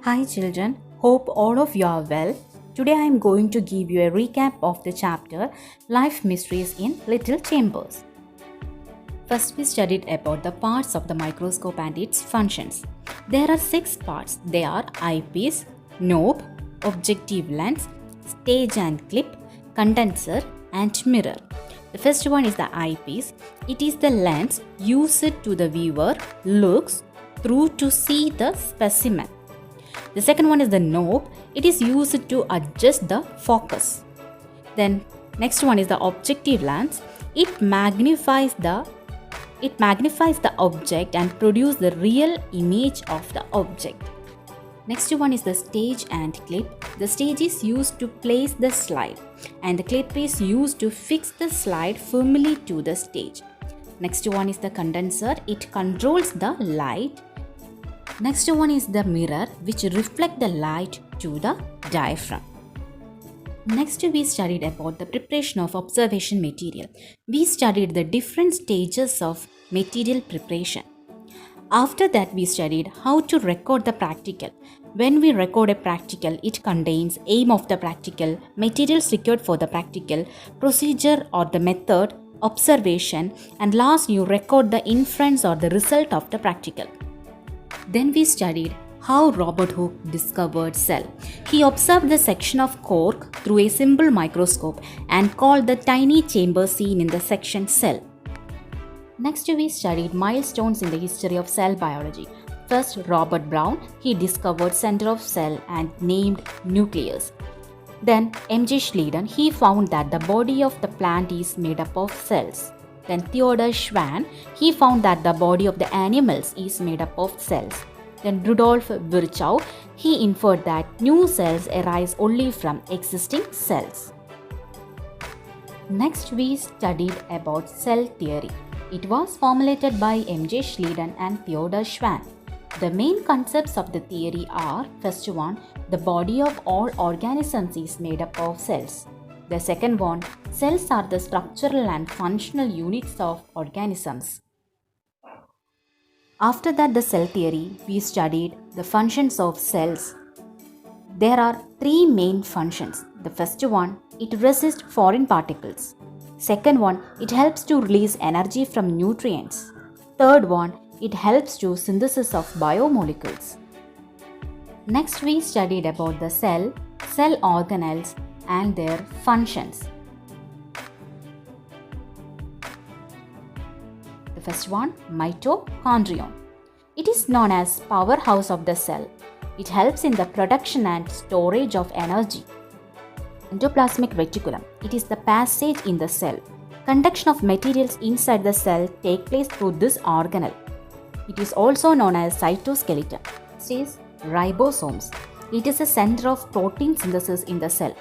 Hi children, hope all of you are well. Today I am going to give you a recap of the chapter Life Mysteries in Little Chambers. First we studied about the parts of the microscope and its functions. There are 6 parts. They are eyepiece, knob, objective lens, stage and clip, condenser and mirror. The first one is the eyepiece. It is the lens used to the viewer looks through to see the specimen. The second one is the knob. It is used to adjust the focus. Then next one is the objective lens. It magnifies the object and produce the real image of the object. Next one is the stage and clip. The stage is used to place the slide and the clip is used to fix the slide firmly to the stage. Next one is the condenser. It controls the light. Next one is the mirror, which reflects the light to the diaphragm. Next we studied about the preparation of observation material. We studied the different stages of material preparation. After that we studied how to record the practical. When we record a practical, it contains aim of the practical, materials required for the practical, procedure or the method, observation, and last you record the inference or the result of the practical. Then we studied how Robert Hooke discovered cell. He observed the section of cork through a simple microscope and called the tiny chamber seen in the section cell. Next we studied milestones in the history of cell biology. First, Robert Brown, he discovered center of cell and named nucleus. Then M.J. Schleiden, he found that the body of the plant is made up of cells. Then Theodor Schwann, he found that the body of the animals is made up of cells. Then Rudolf Virchow, he inferred that new cells arise only from existing cells. Next we studied about cell theory. It was formulated by M.J. Schleiden and Theodor Schwann. The main concepts of the theory are: first one, the body of all organisms is made up of cells. The second one, cells are the structural and functional units of organisms. After that, the cell theory, we studied the functions of cells. There are 3 main functions. The first one, it resists foreign particles. Second one, it helps to release energy from nutrients. Third one, it helps to synthesis of biomolecules. Next, we studied about the cell organelles, and their functions. The first one, mitochondrion. It is known as powerhouse of the cell. It helps in the production and storage of energy. Endoplasmic reticulum. It is the passage in the cell. Conduction of materials inside the cell take place through this organelle. It is also known as cytoskeleton. Next is ribosomes. It is a center of protein synthesis in the cell.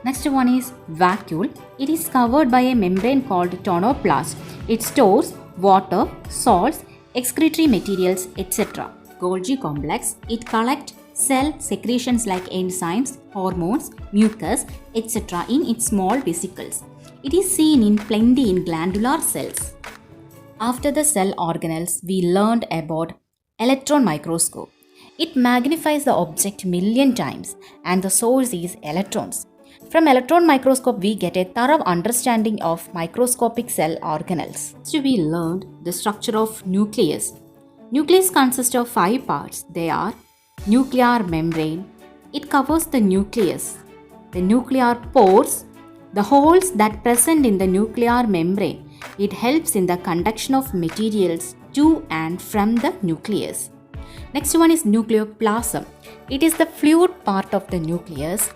Next one is vacuole. It is covered by a membrane called tonoplast. It stores water, salts, excretory materials, etc. Golgi complex. It collects cell secretions like enzymes, hormones, mucus, etc. in its small vesicles. It is seen in plenty in glandular cells. After the cell organelles, we learned about electron microscope. It magnifies the object million times and the source is electrons. From electron microscope, we get a thorough understanding of microscopic cell organelles. Next, we learned the structure of nucleus. Nucleus consists of 5 parts. They are nuclear membrane. It covers the nucleus. The nuclear pores, the holes that present in the nuclear membrane. It helps in the conduction of materials to and from the nucleus. Next one is nucleoplasm. It is the fluid part of the nucleus.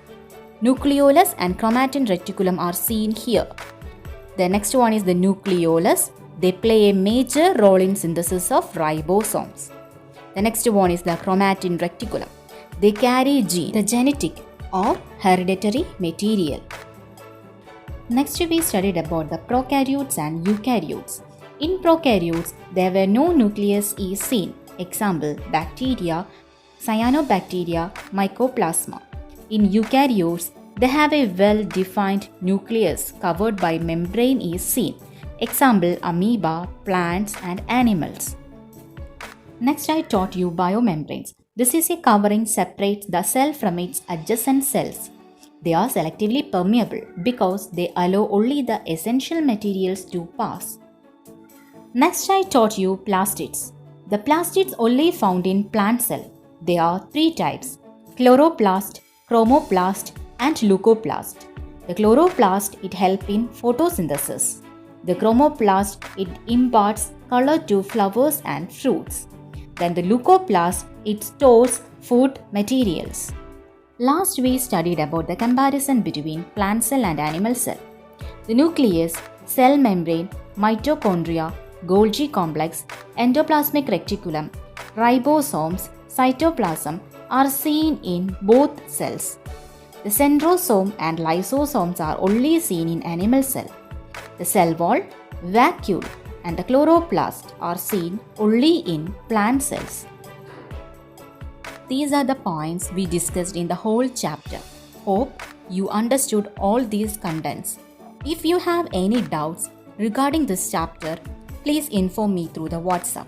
Nucleolus and chromatin reticulum are seen here. The next one is the nucleolus. They play a major role in synthesis of ribosomes. The next one is the chromatin reticulum. They carry gene, the genetic or hereditary material. Next we studied about the prokaryotes and eukaryotes. In prokaryotes, there were no nucleus is seen. Example, bacteria, cyanobacteria, mycoplasma. In eukaryotes, they have a well-defined nucleus covered by membrane is seen. Example, amoeba, plants and animals. Next, I taught you biomembranes. This is a covering separates the cell from its adjacent cells. They are selectively permeable because they allow only the essential materials to pass. Next, I taught you plastids. The plastids only found in plant cell. There are three types: chloroplast, chromoplast, and leucoplast. The chloroplast, it helps in photosynthesis. The chromoplast, it imparts color to flowers and fruits. Then the leucoplast, it stores food materials. Last we studied about the comparison between plant cell and animal cell. The nucleus, cell membrane, mitochondria, Golgi complex, endoplasmic reticulum, ribosomes, cytoplasm are seen in both cells. The centrosome and lysosomes are only seen in animal cell. The cell wall, vacuole, and the chloroplast are seen only in plant cells. These are the points we discussed in the whole chapter. Hope you understood all these contents. If you have any doubts regarding this chapter, please inform me through the WhatsApp.